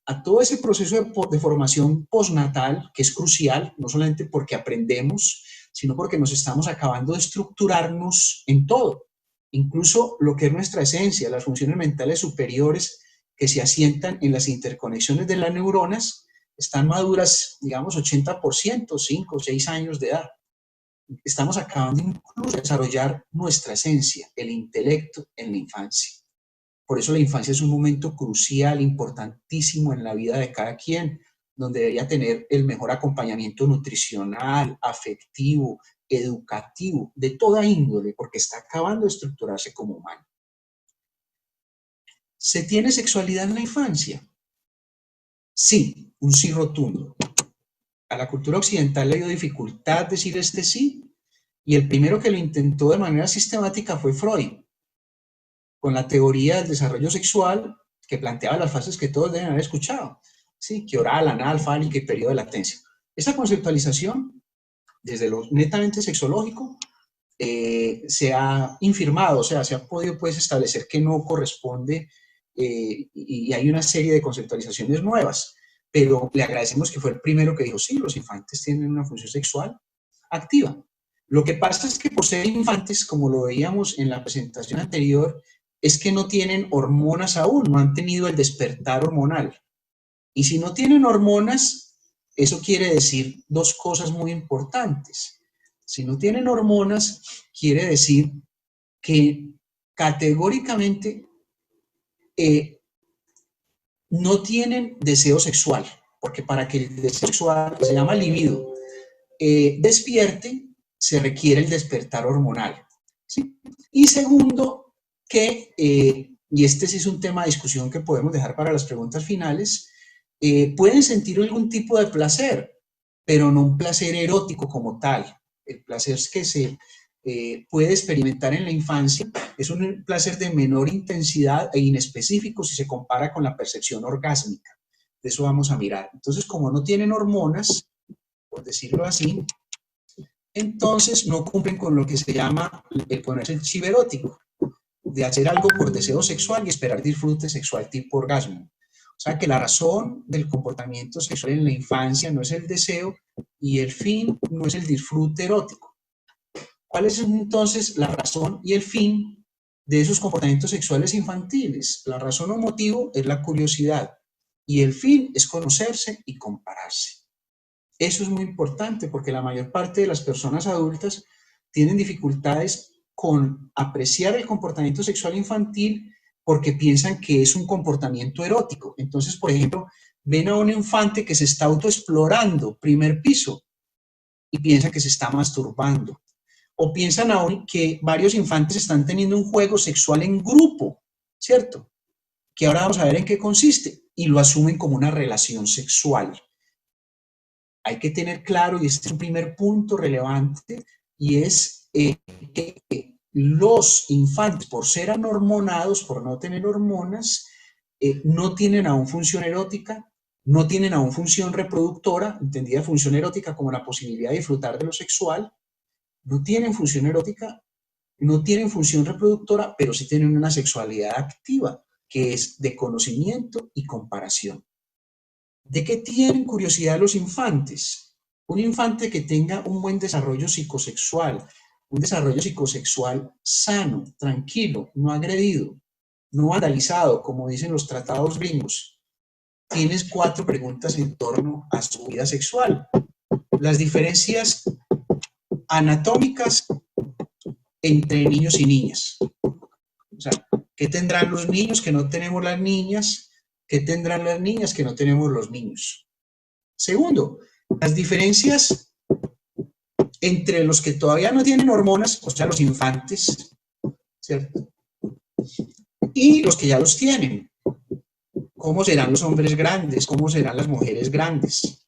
a todo ese proceso de formación postnatal, que es crucial, no solamente porque aprendemos, sino porque nos estamos acabando de estructurarnos en todo, incluso lo que es nuestra esencia, las funciones mentales superiores que se asientan en las interconexiones de las neuronas, están maduras, digamos, 80%, 5 o 6 años de edad. Estamos acabando incluso de desarrollar nuestra esencia, el intelecto, en la infancia. Por eso la infancia es un momento crucial, importantísimo en la vida de cada quien, donde debería tener el mejor acompañamiento nutricional, afectivo, educativo, de toda índole, porque está acabando de estructurarse como humano. ¿Se tiene sexualidad en la infancia? Sí, un sí rotundo. A la cultura occidental le dio dificultad decir este sí, y el primero que lo intentó de manera sistemática fue Freud, con la teoría del desarrollo sexual que planteaba las fases que todos deben haber escuchado, ¿sí? Que oral, anal, fálica y periodo de latencia. Esa conceptualización, desde lo netamente sexológico, se ha infirmado, o sea, se ha podido pues establecer que no corresponde y hay una serie de conceptualizaciones nuevas, pero le agradecemos que fue el primero que dijo, sí, los infantes tienen una función sexual activa. Lo que pasa es que por ser infantes, como lo veíamos en la presentación anterior, es que no tienen hormonas aún, no han tenido el despertar hormonal. Y si no tienen hormonas, eso quiere decir dos cosas muy importantes. Si no tienen hormonas, quiere decir que categóricamente no tienen deseo sexual, porque para que el deseo sexual, que se llama libido, despierte, se requiere el despertar hormonal, ¿sí? Y segundo, que, y este sí es un tema de discusión que podemos dejar para las preguntas finales, pueden sentir algún tipo de placer, pero no un placer erótico como tal. El placer que se puede experimentar en la infancia es un placer de menor intensidad e inespecífico si se compara con la percepción orgásmica. De eso vamos a mirar. Entonces, como no tienen hormonas, por decirlo así, entonces no cumplen con lo que se llama el ponerse el chip erótico, de hacer algo por deseo sexual y esperar disfrute sexual tipo orgasmo. O sea que la razón del comportamiento sexual en la infancia no es el deseo y el fin no es el disfrute erótico. ¿Cuál es entonces la razón y el fin de esos comportamientos sexuales infantiles? La razón o motivo es la curiosidad y el fin es conocerse y compararse. Eso es muy importante porque la mayor parte de las personas adultas tienen dificultades con apreciar el comportamiento sexual infantil porque piensan que es un comportamiento erótico. Entonces, por ejemplo, ven a un infante que se está autoexplorando, primer piso, y piensan que se está masturbando. O piensan aún que varios infantes están teniendo un juego sexual en grupo, ¿cierto? Que ahora vamos a ver en qué consiste, y lo asumen como una relación sexual. Hay que tener claro, y este es un primer punto relevante, y es que los infantes, por ser anormonados, por no tener hormonas, no tienen aún función erótica, no tienen aún función reproductora, entendida función erótica como la posibilidad de disfrutar de lo sexual, no tienen función erótica, no tienen función reproductora, pero sí tienen una sexualidad activa, que es de conocimiento y comparación. ¿De qué tienen curiosidad los infantes? Un infante que tenga un buen desarrollo psicosexual, un desarrollo psicosexual sano, tranquilo, no agredido, no vandalizado, como dicen los tratados gringos. Tienes 4 preguntas en torno a su vida sexual. Las diferencias anatómicas entre niños y niñas. O sea, ¿qué tendrán los niños que no tenemos las niñas? ¿Qué tendrán las niñas que no tenemos los niños? Segundo, las diferencias entre los que todavía no tienen hormonas, o sea, los infantes, ¿cierto? Y los que ya los tienen. ¿Cómo serán los hombres grandes? ¿Cómo serán las mujeres grandes?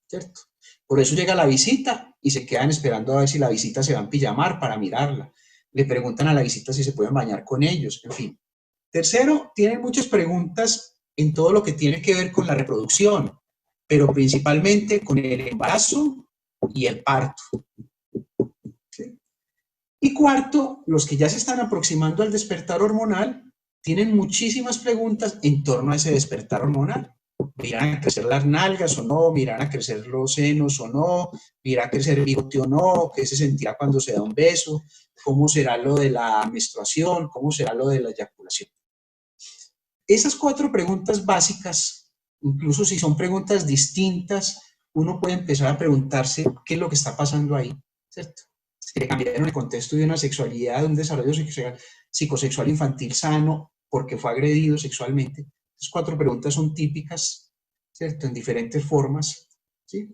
¿Cierto? Por eso llega la visita y se quedan esperando a ver si la visita se va a empillamar para mirarla. Le preguntan a la visita si se pueden bañar con ellos, en fin. Tercero, tienen muchas preguntas en todo lo que tiene que ver con la reproducción, pero principalmente con el embarazo y el parto. ¿Sí? Y cuarto, los que ya se están aproximando al despertar hormonal tienen muchísimas preguntas en torno a ese despertar hormonal. ¿Miran a crecer las nalgas o no? ¿Miran a crecer los senos o no? ¿Miran a crecer el bigote o no? ¿Qué se sentirá cuando se da un beso? ¿Cómo será lo de la menstruación? ¿Cómo será lo de la eyaculación? Esas 4 preguntas básicas, incluso si son preguntas distintas, uno puede empezar a preguntarse qué es lo que está pasando ahí, ¿cierto? Si le cambiaron el contexto de una sexualidad, de un desarrollo psicosexual infantil sano, porque fue agredido sexualmente. Esas 4 preguntas son típicas, ¿cierto? En diferentes formas, ¿sí?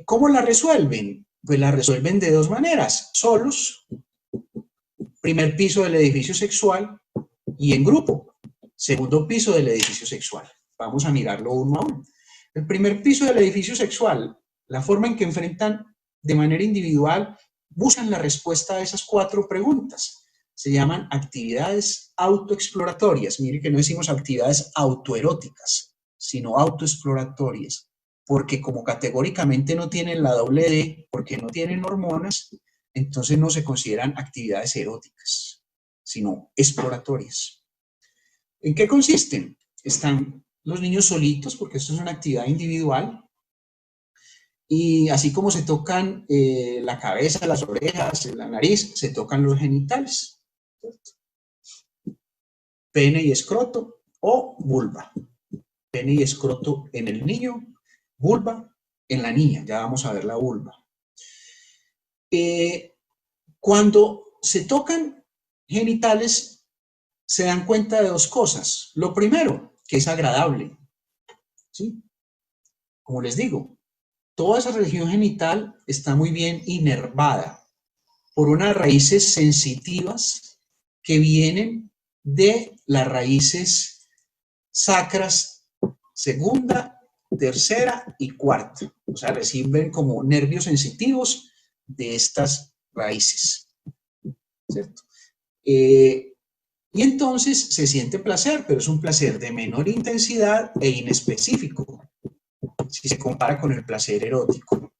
¿Cómo la resuelven? Pues la resuelven de 2 maneras, solos, primer piso del edificio sexual, y en grupo, segundo piso del edificio sexual. Vamos a mirarlo uno a uno. El primer piso del edificio sexual, la forma en que enfrentan de manera individual, buscan la respuesta a esas 4 preguntas. Se llaman actividades autoexploratorias. Mire que no decimos actividades autoeróticas, sino autoexploratorias, porque como categóricamente no tienen la doble D, porque no tienen hormonas, entonces no se consideran actividades eróticas, sino exploratorias. ¿En qué consisten? Están los niños solitos, porque esto es una actividad individual, y así como se tocan la cabeza, las orejas, la nariz, se tocan los genitales, ¿cierto? Pene y escroto o vulva. Pene y escroto en el niño, vulva en la niña, ya vamos a ver la vulva. Cuando se tocan genitales, se dan cuenta de 2 cosas. Lo primero, que es agradable, ¿sí? Como les digo, toda esa región genital está muy bien inervada por unas raíces sensitivas que vienen de las raíces sacras segunda, tercera y cuarta. O sea, reciben como nervios sensitivos de estas raíces, ¿cierto? Y entonces se siente placer, pero es un placer de menor intensidad e inespecífico, si se compara con el placer erótico.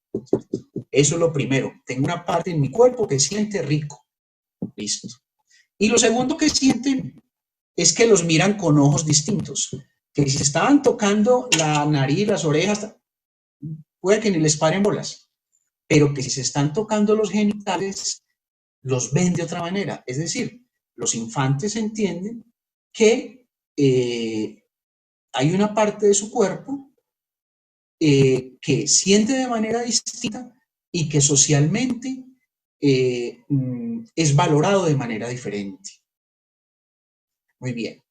Eso es lo primero. Tengo una parte en mi cuerpo que siente rico. Listo. Y lo segundo que sienten es que los miran con ojos distintos. Que si se estaban tocando la nariz, las orejas, puede que ni les paren bolas. Pero que si se están tocando los genitales, los ven de otra manera. Es decir, los infantes entienden que hay una parte de su cuerpo que siente de manera distinta y que socialmente es valorado de manera diferente. Muy bien.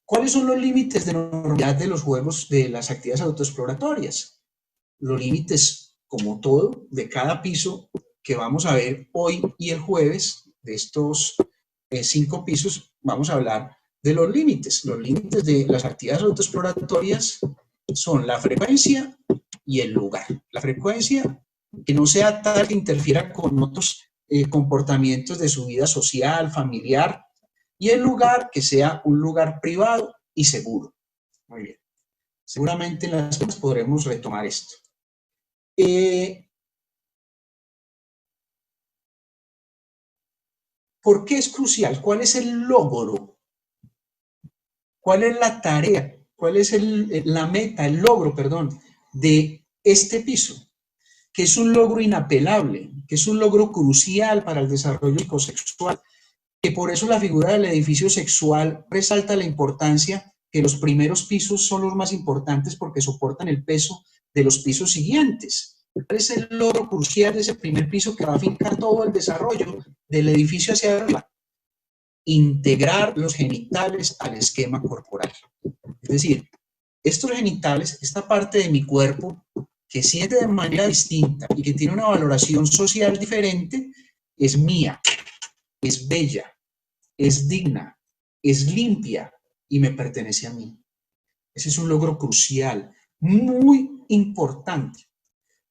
¿Cuáles son los límites de normalidad de los juegos, de las actividades autoexploratorias? Los límites, como todo, de cada piso que vamos a ver hoy y el jueves, de estos 5 pisos, vamos a hablar de los límites. Los límites de las actividades autoexploratorias son la frecuencia y el lugar. La frecuencia, que no sea tal que interfiera con otros comportamientos de su vida social, familiar, y el lugar, que sea un lugar privado y seguro. Muy bien. Seguramente en las clases podremos retomar esto. ¿Por qué es crucial? ¿Cuál es el logro? ¿Cuál es la tarea? ¿Cuál es la meta, el logro, perdón, de este piso? Que es un logro inapelable, que es un logro crucial para el desarrollo psicosexual, que por eso la figura del edificio sexual resalta la importancia que los primeros pisos son los más importantes porque soportan el peso de los pisos siguientes. ¿Cuál es el logro crucial de ese primer piso que va a fincar todo el desarrollo del edificio hacia arriba? Integrar los genitales al esquema corporal. Es decir, estos genitales, esta parte de mi cuerpo que siente de manera distinta y que tiene una valoración social diferente, es mía, es bella, es digna, es limpia y me pertenece a mí. Ese es un logro crucial, muy importante.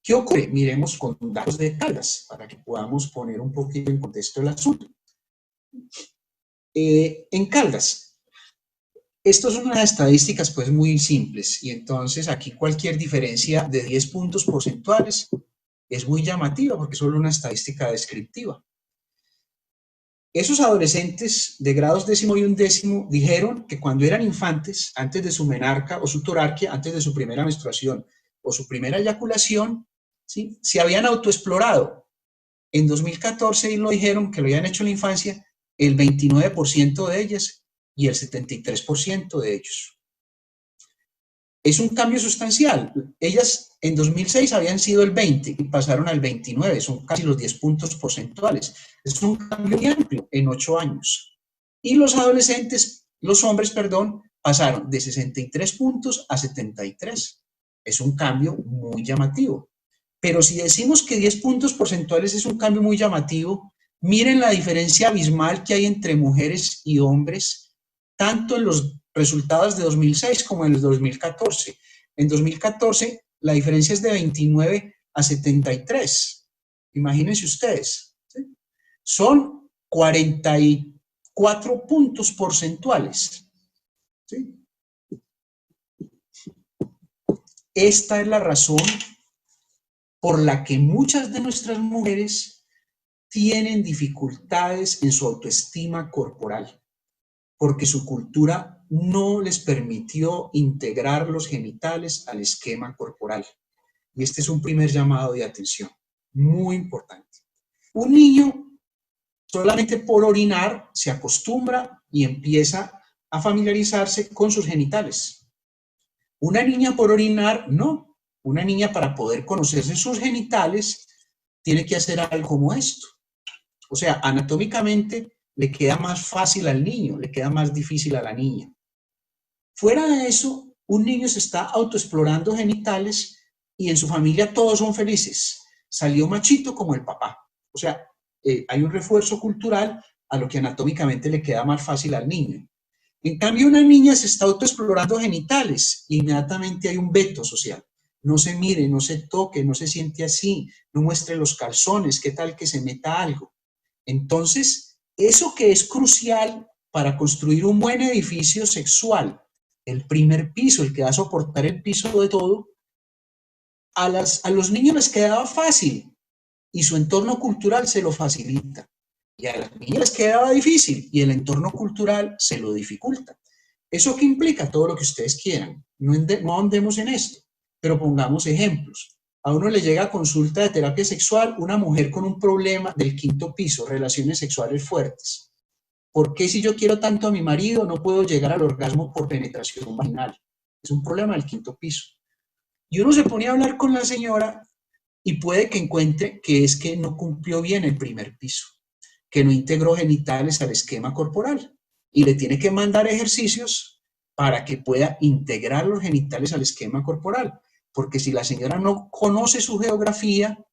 ¿Qué ocurre? Miremos con datos de Caldas para que podamos poner un poquito en contexto el asunto. En Caldas, estas son unas estadísticas pues muy simples y entonces aquí cualquier diferencia de 10 puntos porcentuales es muy llamativa porque es solo una estadística descriptiva. Esos adolescentes de grados 10º y 11º dijeron que cuando eran infantes, antes de su menarca o su torarquia, antes de su primera menstruación o su primera eyaculación, ¿sí?, se habían autoexplorado. En 2014 y lo dijeron que lo habían hecho en la infancia el 29% de ellas y el 73% de ellos. Es un cambio sustancial. Ellas en 2006 habían sido el 20 y pasaron al 29, son casi los 10 puntos porcentuales. Es un cambio muy amplio en 8 años. Y los adolescentes, los hombres, perdón, pasaron de 63 puntos a 73. Es un cambio muy llamativo. Pero si decimos que 10 puntos porcentuales es un cambio muy llamativo, miren la diferencia abismal que hay entre mujeres y hombres, tanto en los resultados de 2006 como en el 2014. En 2014 la diferencia es de 29 a 73. Imagínense ustedes, ¿sí? Son 44 puntos porcentuales, ¿sí? Esta es la razón por la que muchas de nuestras mujeres tienen dificultades en su autoestima corporal, porque su cultura no les permitió integrar los genitales al esquema corporal. Y este es un primer llamado de atención, muy importante. Un niño solamente por orinar se acostumbra y empieza a familiarizarse con sus genitales. Una niña por orinar, no. Una niña para poder conocerse sus genitales tiene que hacer algo como esto. O sea, anatómicamente le queda más fácil al niño, le queda más difícil a la niña. Fuera de eso, un niño se está autoexplorando genitales y en su familia todos son felices. Salió machito como el papá. O sea, hay un refuerzo cultural a lo que anatómicamente le queda más fácil al niño. En cambio, una niña se está autoexplorando genitales e inmediatamente hay un veto social. No se mire, no se toque, no se siente así, no muestre los calzones, qué tal que se meta algo. Entonces, eso que es crucial para construir un buen edificio sexual, el primer piso, el que va a soportar el piso de todo, a los niños les quedaba fácil y su entorno cultural se lo facilita. Y a las niñas les quedaba difícil y el entorno cultural se lo dificulta. ¿Eso qué implica? Todo lo que ustedes quieran. No andemos en esto, pero pongamos ejemplos. A uno le llega a consulta de terapia sexual una mujer con un problema del 5º piso, relaciones sexuales fuertes. ¿Por qué si yo quiero tanto a mi marido no puedo llegar al orgasmo por penetración vaginal? Es un problema del 5º piso. Y uno se pone a hablar con la señora y puede que encuentre que es que no cumplió bien el primer piso, que no integró genitales al esquema corporal y le tiene que mandar ejercicios para que pueda integrar los genitales al esquema corporal, porque si la señora no conoce su geografía,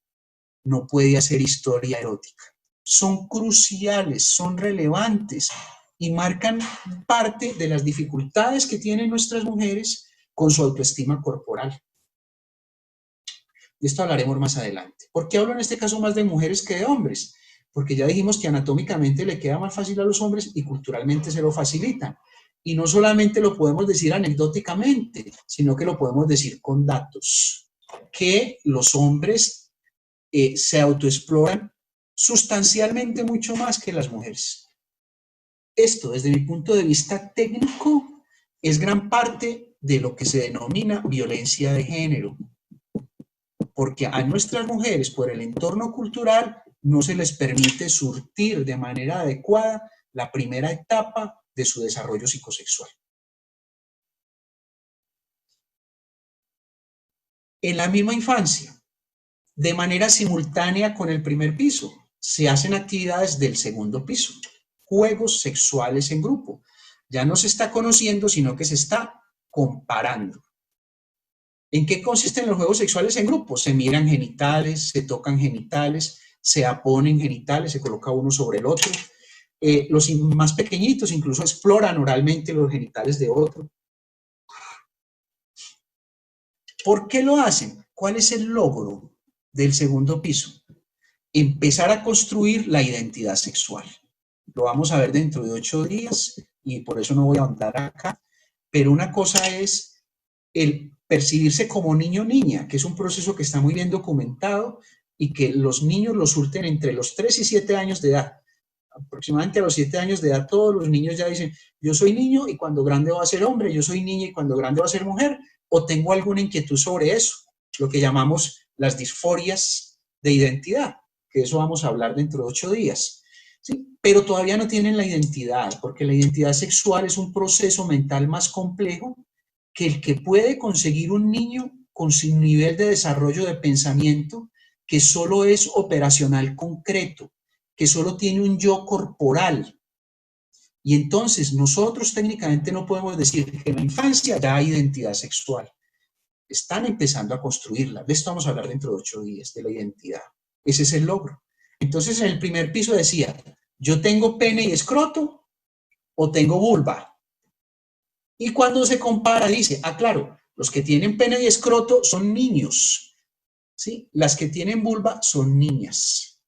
no puede hacer historia erótica. Son cruciales, son relevantes y marcan parte de las dificultades que tienen nuestras mujeres con su autoestima corporal. De esto hablaremos más adelante. ¿Por qué hablo en este caso más de mujeres que de hombres? Porque ya dijimos que anatómicamente le queda más fácil a los hombres y culturalmente se lo facilitan. Y no solamente lo podemos decir anecdóticamente, sino que lo podemos decir con datos. Que los hombres se autoexploran sustancialmente mucho más que las mujeres. Esto, desde mi punto de vista técnico, es gran parte de lo que se denomina violencia de género. Porque a nuestras mujeres, por el entorno cultural, no se les permite surtir de manera adecuada la primera etapa de su desarrollo psicosexual. En la misma infancia, de manera simultánea con el primer piso, se hacen actividades del segundo piso, juegos sexuales en grupo. Ya no se está conociendo, sino que se está comparando. ¿En qué consisten los juegos sexuales en grupo? Se miran genitales, se tocan genitales, se aponen genitales, se coloca uno sobre el otro. Los más pequeñitos incluso exploran oralmente los genitales de otro. ¿Por qué lo hacen? ¿Cuál es el logro del segundo piso? Empezar a construir la identidad sexual. Lo vamos a ver dentro de 8 días y por eso no voy a ahondar acá. Pero una cosa es el percibirse como niño o niña, que es un proceso que está muy bien documentado y que los niños lo surten entre los 3 y 7 años de edad. aproximadamente a los 7 años de edad, todos los niños ya dicen, yo soy niño y cuando grande voy a ser hombre, yo soy niña y cuando grande voy a ser mujer, o tengo alguna inquietud sobre eso, lo que llamamos las disforias de identidad, que eso vamos a hablar dentro de 8 días. ¿Sí? Pero todavía no tienen la identidad, porque la identidad sexual es un proceso mental más complejo que el que puede conseguir un niño con su nivel de desarrollo de pensamiento, que solo es operacional concreto, que solo tiene un yo corporal. Y entonces nosotros técnicamente no podemos decir que en la infancia ya hay identidad sexual. Están empezando a construirla. De esto vamos a hablar dentro de 8 días, de la identidad. Ese es el logro. Entonces en el primer piso decía, yo tengo pene y escroto o tengo vulva. Y cuando se compara dice, claro, los que tienen pene y escroto son niños, ¿sí? Las que tienen vulva son niñas.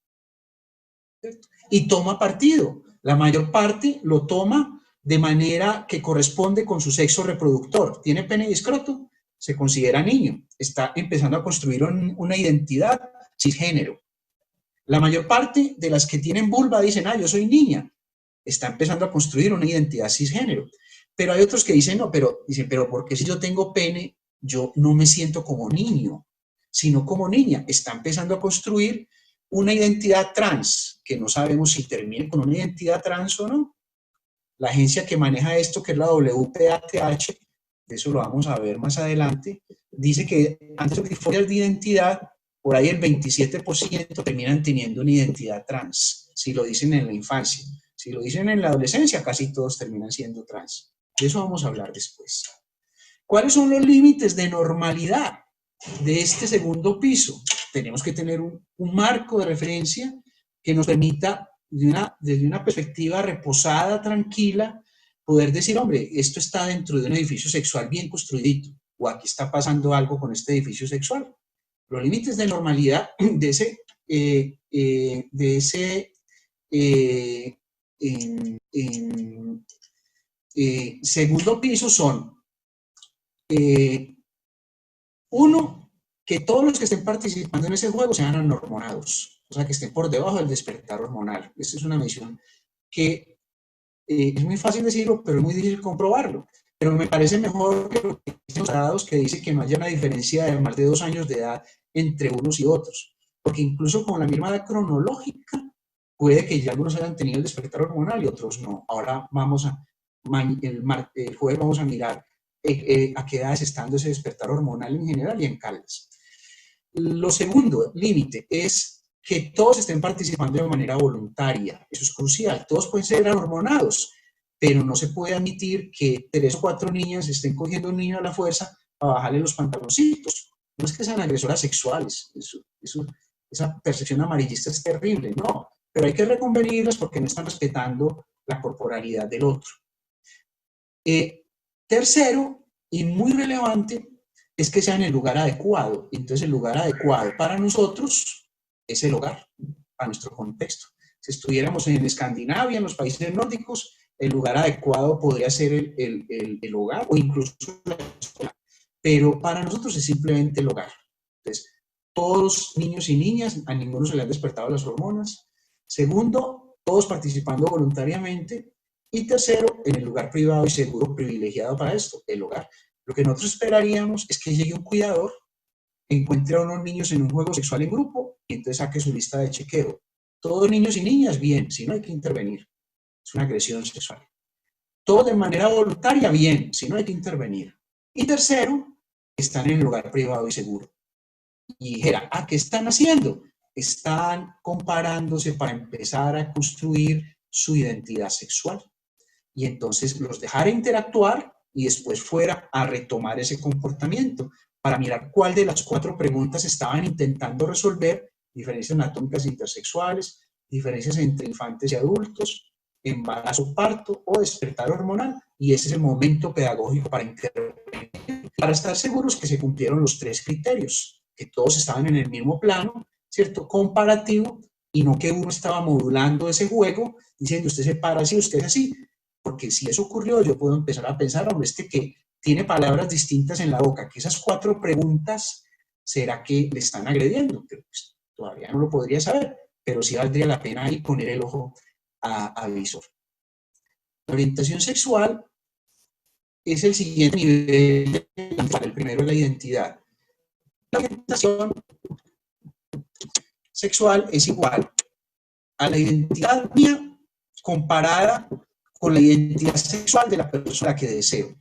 ¿Cierto? Y toma partido. La mayor parte lo toma de manera que corresponde con su sexo reproductor. Tiene pene y escroto, se considera niño. Está empezando a construir una identidad cisgénero. La mayor parte de las que tienen vulva dicen, yo soy niña. Está empezando a construir una identidad cisgénero. Pero hay otros que dicen, no, dicen, pero ¿por qué si yo tengo pene, yo no me siento como niño, sino como niña? Está empezando a construir una identidad trans, que no sabemos si termine con una identidad trans o no. La agencia que maneja esto, que es la WPATH, eso lo vamos a ver más adelante, dice que antes de disforias de identidad, por ahí el 27% terminan teniendo una identidad trans, si lo dicen en la infancia. Si lo dicen en la adolescencia, casi todos terminan siendo trans. De eso vamos a hablar después. ¿Cuáles son los límites de normalidad de este segundo piso? Tenemos que tener un marco de referencia que nos permita, desde una perspectiva reposada, tranquila, poder decir, hombre, esto está dentro de un edificio sexual bien construidito, o aquí está pasando algo con este edificio sexual. Los límites de normalidad de ese segundo piso son, uno, que todos los que estén participando en ese juego sean anormonados, o sea, que estén por debajo del despertar hormonal. Esa es una medición que es muy fácil decirlo, pero es muy difícil comprobarlo. Pero me parece mejor que los datos que dice que no haya una diferencia de más de 2 años de edad entre unos y otros, porque incluso con la misma edad cronológica, puede que ya algunos hayan tenido el despertar hormonal y otros no. Ahora vamos el jueves vamos a mirar a qué edades está dando ese despertar hormonal en general y en Caldas. Lo segundo límite es que todos estén participando de manera voluntaria. Eso es crucial. Todos pueden ser hormonados, pero no se puede admitir que 3 o 4 niñas estén cogiendo a un niño a la fuerza para bajarle los pantaloncitos. No es que sean agresoras sexuales. Esa percepción amarillista es terrible, no. Pero hay que reconvenirlas porque no están respetando la corporalidad del otro. Tercero, y muy relevante, es que sea en el lugar adecuado. Entonces, el lugar adecuado para nosotros es el hogar, a nuestro contexto. Si estuviéramos en Escandinavia, en los países nórdicos, el lugar adecuado podría ser el hogar o incluso la escuela. Pero para nosotros es simplemente el hogar. Entonces, todos los niños y niñas, a ninguno se le han despertado las hormonas. Segundo, todos participando voluntariamente. Y tercero, en el lugar privado y seguro privilegiado para esto, el hogar. Lo que nosotros esperaríamos es que llegue un cuidador, encuentre a unos niños en un juego sexual en grupo y entonces saque su lista de chequeo. Todos niños y niñas, bien, si no hay que intervenir. Es una agresión sexual. Todo de manera voluntaria, bien, si no hay que intervenir. Y tercero, están en el lugar privado y seguro. Y dijera, ¿qué están haciendo? Están comparándose para empezar a construir su identidad sexual. Y entonces los dejara interactuar y después fuera a retomar ese comportamiento para mirar cuál de las 4 preguntas estaban intentando resolver, diferencias anatómicas intersexuales, diferencias entre infantes y adultos, embarazo, parto o despertar hormonal, y ese es el momento pedagógico para intervenir, para estar seguros que se cumplieron los 3 criterios, que todos estaban en el mismo plano, ¿cierto? Comparativo, y no que uno estaba modulando ese juego, diciendo usted se para así, usted es así, porque si eso ocurrió, yo puedo empezar a pensar, hombre, que tiene palabras distintas en la boca, que esas 4 preguntas, ¿será que le están agrediendo? Pero pues, todavía no lo podría saber, pero sí valdría la pena ahí poner el ojo a visor. La orientación sexual es el siguiente nivel, el primero es la identidad. La orientación sexual es igual a la identidad mía comparada con la identidad sexual de la persona que deseo.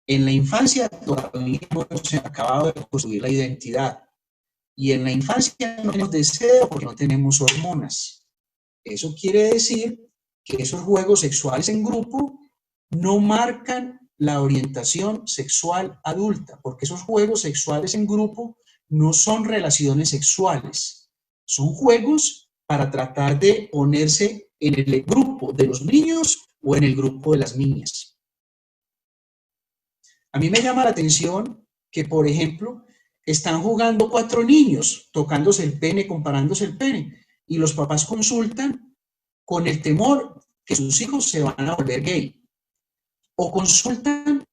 En la infancia todavía no hemos acabado de construir la identidad. Y en la infancia no tenemos deseo porque no tenemos hormonas. Eso quiere decir que esos juegos sexuales en grupo no marcan la orientación sexual adulta, porque esos juegos sexuales en grupo no son relaciones sexuales, son juegos para tratar de ponerse en el grupo de los niños o en el grupo de las niñas. A mí me llama la atención que, por ejemplo, están jugando 4 niños, tocándose el pene, comparándose el pene, y los papás consultan con el temor que sus hijos se van a volver gay. O consultan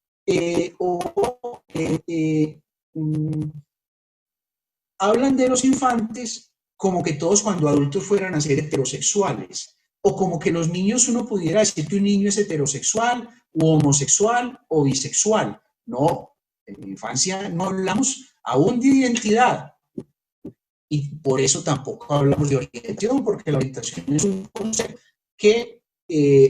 hablan de los infantes como que todos cuando adultos fueran a ser heterosexuales, o como que los niños uno pudiera decir que un niño es heterosexual, o homosexual, o bisexual. No, en la infancia no hablamos aún de identidad, y por eso tampoco hablamos de orientación, porque la orientación es un concepto que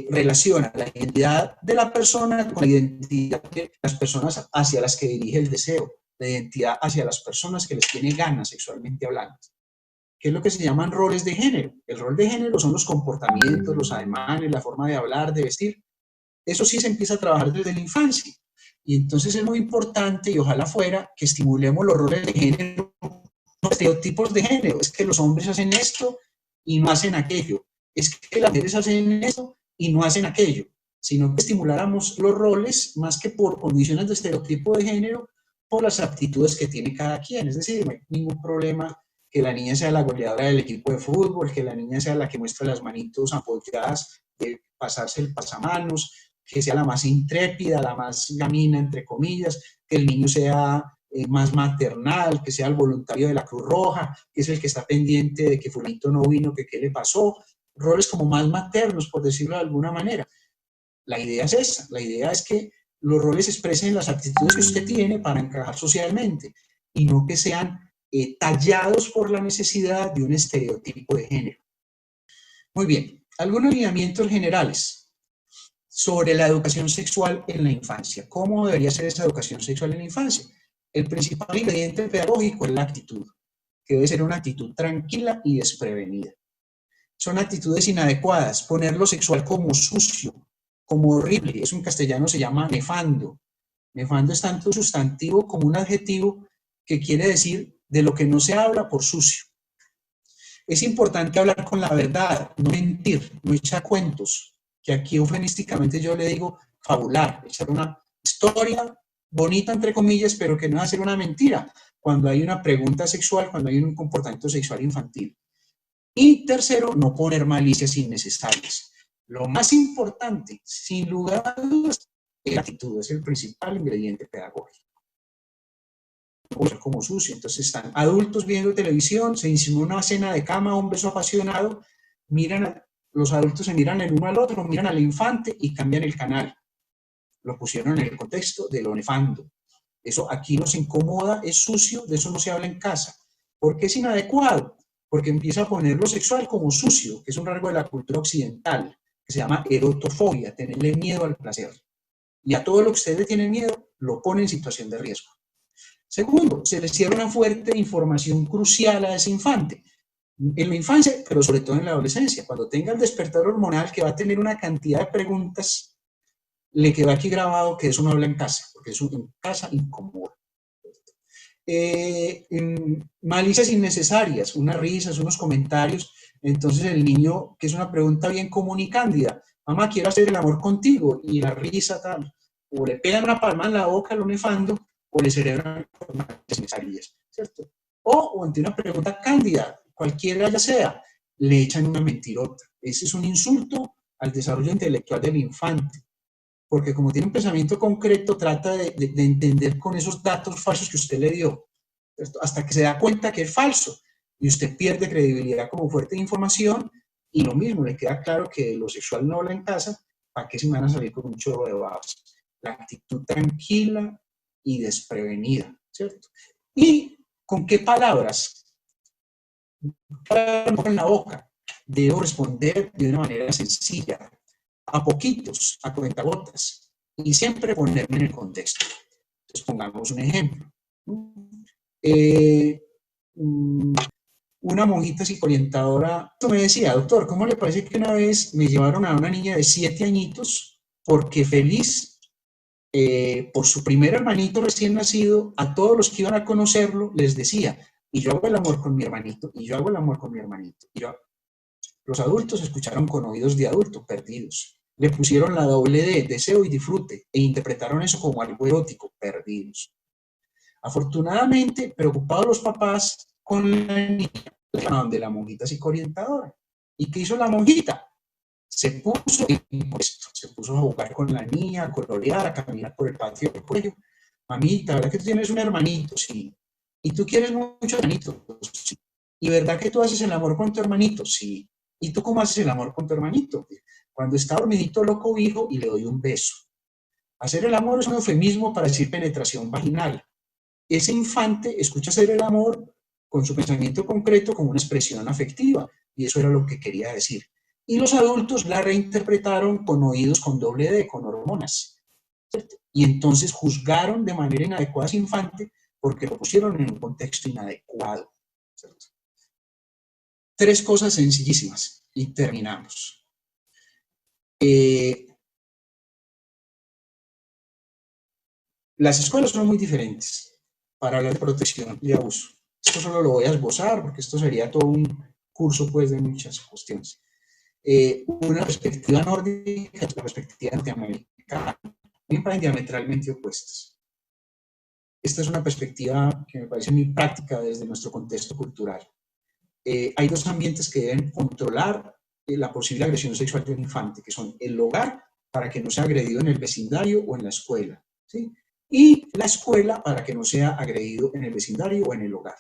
relaciona la identidad de la persona con la identidad de las personas hacia las que dirige el deseo, la identidad hacia las personas que les tiene ganas sexualmente hablando, que es lo que se llaman roles de género. El rol de género son los comportamientos, los ademanes, la forma de hablar, de vestir. Eso sí se empieza a trabajar desde la infancia. Y entonces es muy importante, y ojalá fuera, que estimulemos los roles de género, los estereotipos de género. Es que los hombres hacen esto y no hacen aquello. Es que las mujeres hacen esto y no hacen aquello. Sino que estimuláramos los roles más que por condiciones de estereotipo de género, por las aptitudes que tiene cada quien. Es decir, no hay ningún problema que la niña sea la goleadora del equipo de fútbol, que la niña sea la que muestra las manitos apoyadas, de pasarse el pasamanos, que sea la más intrépida, la más gamina, entre comillas, que el niño sea más maternal, que sea el voluntario de la Cruz Roja, que es el que está pendiente de que fulanito no vino, que qué le pasó, roles como más maternos, por decirlo de alguna manera. La idea es esa, la idea es que los roles expresen las actitudes que usted tiene para encajar socialmente y no que sean tallados por la necesidad de un estereotipo de género. Muy bien, algunos lineamientos generales sobre la educación sexual en la infancia. ¿Cómo debería ser esa educación sexual en la infancia? El principal ingrediente pedagógico es la actitud, que debe ser una actitud tranquila y desprevenida. Son actitudes inadecuadas, poner lo sexual como sucio, como horrible, eso en castellano se llama nefando. Nefando es tanto sustantivo como un adjetivo que quiere decir de lo que no se habla por sucio. Es importante hablar con la verdad, no mentir, no echar cuentos, que aquí eufemísticamente yo le digo fabular, echar una historia bonita entre comillas, pero que no va a ser una mentira cuando hay una pregunta sexual, cuando hay un comportamiento sexual infantil. Y tercero, no poner malicias innecesarias. Lo más importante, sin lugar a dudas, es la actitud, es el principal ingrediente pedagógico. Como sucio, entonces están adultos viendo televisión, se insinúa una cena de cama, un beso apasionado, los adultos se miran el uno al otro, miran al infante y cambian el canal. Lo pusieron en el contexto de lo nefando. Eso aquí nos incomoda, es sucio, de eso no se habla en casa. ¿Por qué es inadecuado? Porque empieza a poner lo sexual como sucio, que es un rasgo de la cultura occidental, que se llama erotofobia, tenerle miedo al placer. Y a todo lo que usted le tiene miedo, lo pone en situación de riesgo. Segundo, se le cierra una fuerte información crucial a ese infante. En la infancia, pero sobre todo en la adolescencia, cuando tenga el despertar hormonal, que va a tener una cantidad de preguntas, le quedó aquí grabado que eso no habla en casa, porque eso en casa incomoda. Malicias innecesarias, unas risas, unos comentarios. Entonces el niño, que es una pregunta bien común y cándida, mamá, quiero hacer el amor contigo, y la risa tal, o le pegan una palma en la boca, lo nefando, o le celebran malicias innecesarias, ¿cierto? O ante una pregunta cándida, cualquiera ya sea, le echan una mentirota. Ese es un insulto al desarrollo intelectual del infante, porque como tiene un pensamiento concreto, trata de entender con esos datos falsos que usted le dio, hasta que se da cuenta que es falso, y usted pierde credibilidad como fuente de información, Y lo mismo, le queda claro que lo sexual no habla en casa, ¿para qué se van a salir con un chorro de babas? La actitud tranquila y desprevenida, ¿cierto? ¿Y con qué palabras? En la boca. Debo responder de una manera sencilla, a poquitos, a cuentagotas, y siempre ponerme en el contexto. Entonces, pongamos un ejemplo. Eh, una monjita psicoorientadora me decía, doctor, ¿cómo le parece que una vez me llevaron a una niña de 7 añitos porque feliz por su primer hermanito recién nacido, a todos los que iban a conocerlo les decía, y yo hago el amor con mi hermanito, y yo hago el amor con mi hermanito. Y yo, los adultos escucharon con oídos de adulto, perdidos. Le pusieron la doble D, deseo y disfrute, e interpretaron eso como algo erótico, perdidos. Afortunadamente, preocupados los papás con la niña, de la monjita psicoorientadora. ¿Y qué hizo la monjita? Se puso impuesto, se puso a jugar con la niña, a colorear, a caminar por el patio del cuello. Mamita, ¿verdad que tú tienes un hermanito? Sí. ¿Y tú quieres mucho hermanito? Sí. ¿Y verdad que tú haces el amor con tu hermanito? Sí. ¿Y tú cómo haces el amor con tu hermanito? Cuando está dormidito lo cobijo y le doy un beso. Hacer el amor es un eufemismo para decir penetración vaginal. Ese infante escucha hacer el amor con su pensamiento concreto como una expresión afectiva, y eso era lo que quería decir. Y los adultos la reinterpretaron con oídos con doble D, con hormonas, ¿cierto? Y entonces juzgaron de manera inadecuada a ese infante porque lo pusieron en un contexto inadecuado, ¿cierto? 3 cosas sencillísimas y terminamos. Las escuelas son muy diferentes para hablar de protección y abuso. Esto solo lo voy a esbozar porque esto sería todo un curso pues, de muchas cuestiones. Una perspectiva nórdica y otra perspectiva norteamericana, me parecen diametralmente opuestas. Esta es una perspectiva que me parece muy práctica desde nuestro contexto cultural. Hay 2 ambientes que deben controlar la posible agresión sexual de un infante, que son el hogar, para que no sea agredido en el vecindario o en la escuela, ¿sí? Y la escuela para que no sea agredido en el vecindario o en el hogar.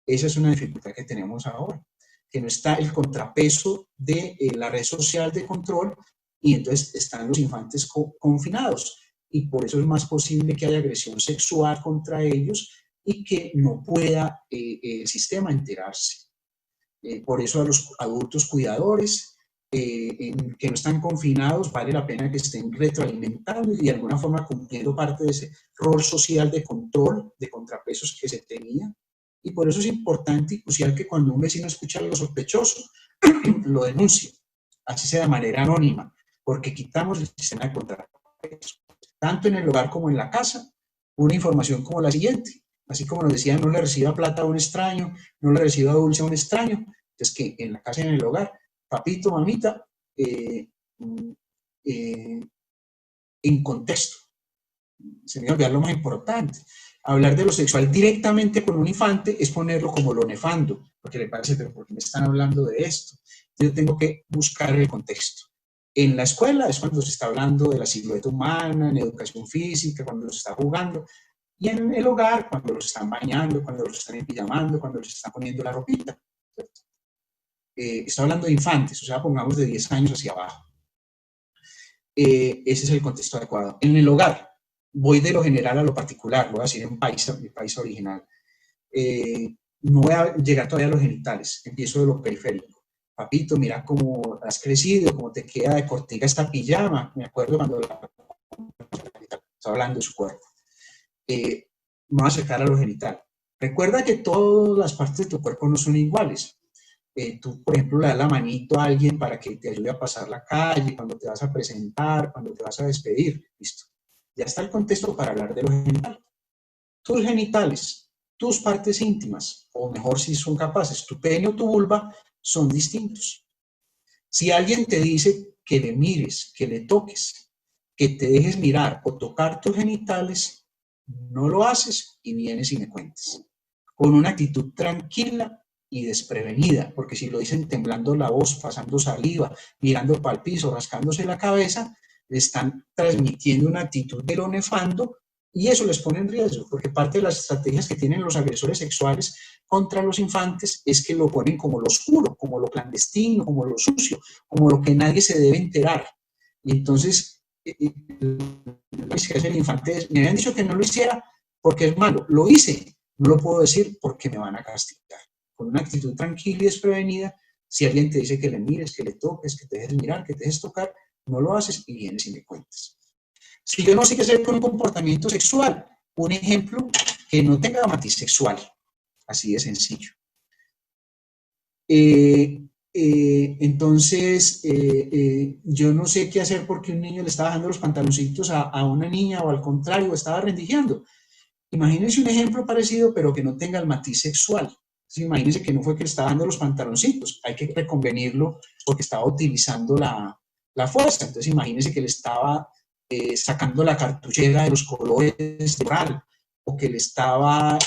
Esa es una dificultad que tenemos ahora, que no está el contrapeso de la red social de control y entonces están los infantes confinados y por eso es más posible que haya agresión sexual contra ellos y que no pueda el sistema enterarse. Por eso a los adultos cuidadores que no están confinados, vale la pena que estén retroalimentando y de alguna forma cumpliendo parte de ese rol social de control, de contrapesos que se tenía. Y por eso es importante y crucial que cuando un vecino escucha algo sospechoso, lo denuncie, así sea de manera anónima, porque quitamos el sistema de contrapesos. Tanto en el hogar como en la casa, una información como la siguiente. Así como nos decían, no le reciba plata a un extraño, no le reciba dulce a un extraño. Entonces, que en la casa y en el hogar, papito, mamita, en contexto. Se me olvidó lo más importante. Hablar de lo sexual directamente con un infante es ponerlo como lo nefando, porque le parece, pero ¿por qué me están hablando de esto? Yo tengo que buscar el contexto. En la escuela es cuando se está hablando de la silueta humana, en educación física, cuando se está jugando, y en el hogar, cuando los están bañando, cuando los están empillamando, cuando los están poniendo la ropita. Estoy hablando de infantes, o sea, pongamos de 10 años hacia abajo. Ese es el contexto adecuado. En el hogar, voy de lo general a lo particular, voy a decir en mi país original. No voy a llegar todavía a los genitales, empiezo de lo periférico. Papito, mira cómo has crecido, cómo te queda de cortica esta pijama. Me acuerdo cuando estaba hablando de su cuerpo. Me voy a acercar a lo genital. Recuerda que todas las partes de tu cuerpo no son iguales. Tú, por ejemplo, le das la manito a alguien para que te ayude a pasar la calle, cuando te vas a presentar, cuando te vas a despedir, listo. Ya está el contexto para hablar de lo genital. Tus genitales, tus partes íntimas, o mejor si son capaces, tu pene o tu vulva, son distintos. Si alguien te dice que le mires, que le toques, que te dejes mirar o tocar tus genitales, no lo haces y vienes y me cuentas. Con una actitud tranquila y desprevenida, porque si lo dicen temblando la voz, pasando saliva, mirando para el piso, rascándose la cabeza, le están transmitiendo una actitud de lo nefando Y eso les pone en riesgo, porque parte de las estrategias que tienen los agresores sexuales contra los infantes es que lo ponen como lo oscuro, como lo clandestino, como lo sucio, como lo que nadie se debe enterar. Y entonces, el infante, me habían dicho que no lo hiciera porque es malo, lo hice, no lo puedo decir porque me van a castigar. Con una actitud tranquila y desprevenida, si alguien te dice que le mires, que le toques, que te dejes mirar, que te dejes tocar, no lo haces y vienes y me cuentas. Si yo no sé qué hacer con un comportamiento sexual, un ejemplo que no tenga matiz sexual, así de sencillo. Entonces, yo no sé qué hacer porque un niño le está bajando los pantaloncitos a una niña o al contrario, estaba rendigiando. Imagínense un ejemplo parecido, pero que no tenga el matiz sexual. Entonces, imagínense que no fue que le estaba dando los pantaloncitos, hay que reconvenirlo porque estaba utilizando la fuerza. Entonces, imagínense que le estaba sacando la cartuchera de los colores de oral, o que le estaba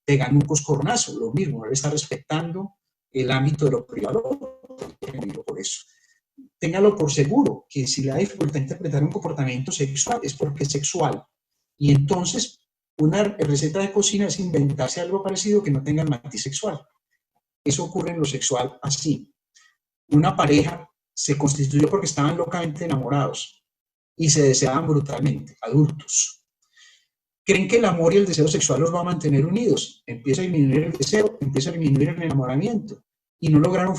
pegando un coscorronazo, lo mismo, no le está respetando el ámbito de lo privado, por eso. Téngalo por seguro, que si le da dificultad interpretar un comportamiento sexual es porque es sexual. Y entonces, una receta de cocina es inventarse algo parecido que no tenga el matiz sexual. Eso ocurre en lo sexual así. Una pareja se constituyó porque estaban locamente enamorados y se deseaban brutalmente, adultos. Creen que el amor y el deseo sexual los va a mantener unidos. Empieza a disminuir el deseo, empieza a disminuir el enamoramiento. Y no lograron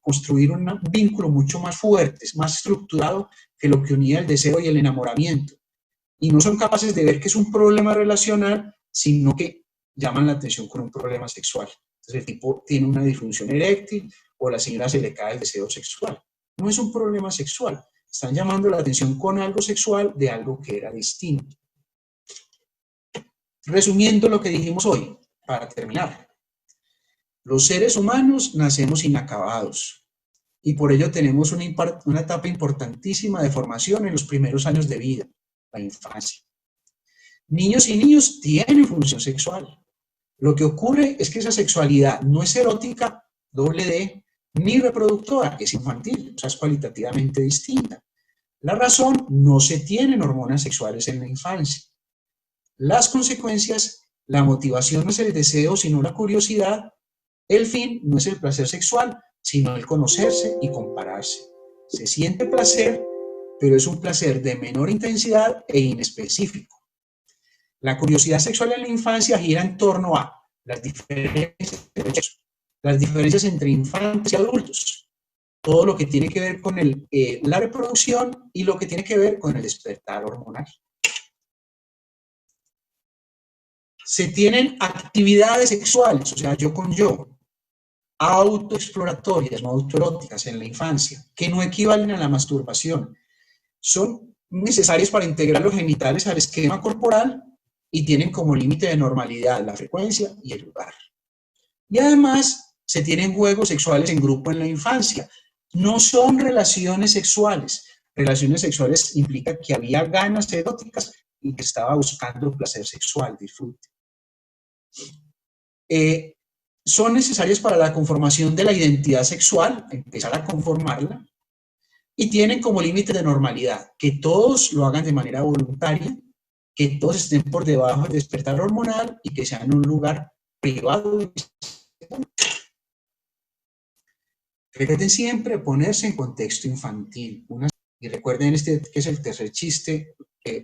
construir un vínculo mucho más fuerte, más estructurado que lo que unía el deseo y el enamoramiento. Y no son capaces de ver que es un problema relacional, sino que llaman la atención con un problema sexual. Entonces el tipo tiene una disfunción eréctil o a la señora se le cae el deseo sexual. No es un problema sexual. Están llamando la atención con algo sexual de algo que era distinto. Resumiendo lo que dijimos hoy, para terminar. Los seres humanos nacemos inacabados y por ello tenemos una etapa importantísima de formación en los primeros años de vida, la infancia. Niños y niños tienen función sexual. Lo que ocurre es que esa sexualidad no es erótica, doble D, ni reproductora, es infantil, o sea, es cualitativamente distinta. La razón, no se tienen hormonas sexuales en la infancia. Las consecuencias, la motivación no es el deseo, sino la curiosidad. El fin no es el placer sexual, sino el conocerse y compararse. Se siente placer, pero es un placer de menor intensidad e inespecífico. La curiosidad sexual en la infancia gira en torno a las diferencias entre infantes y adultos, todo lo que tiene que ver con la reproducción y lo que tiene que ver con el despertar hormonal. Se tienen actividades sexuales, o sea, yo con yo, autoexploratorias, no autoeróticas en la infancia, que no equivalen a la masturbación. Son necesarias para integrar los genitales al esquema corporal y tienen como límite de normalidad la frecuencia y el lugar. Y además se tienen juegos sexuales en grupo en la infancia. No son relaciones sexuales. Relaciones sexuales implica que había ganas eróticas y que estaba buscando placer sexual, disfrute. Son necesarias para la conformación de la identidad sexual, empezar a conformarla, y tienen como límite de normalidad que todos lo hagan de manera voluntaria, que todos estén por debajo del despertar hormonal y que sea en un lugar privado. Recuerden siempre ponerse en contexto infantil. Y recuerden este que es el tercer chiste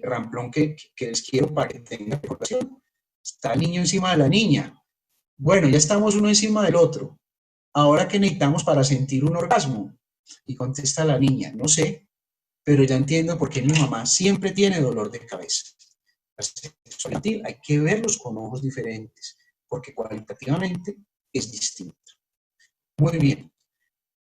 ramplón que les quiero para que tengan recordación. Está el niño encima de la niña. Bueno, ya estamos uno encima del otro. ¿Ahora qué necesitamos para sentir un orgasmo? Y contesta la niña, no sé, pero ya entiendo por qué mi mamá siempre tiene dolor de cabeza. La sexualidad infantil hay que verlos con ojos diferentes, porque cualitativamente es distinto. Muy bien.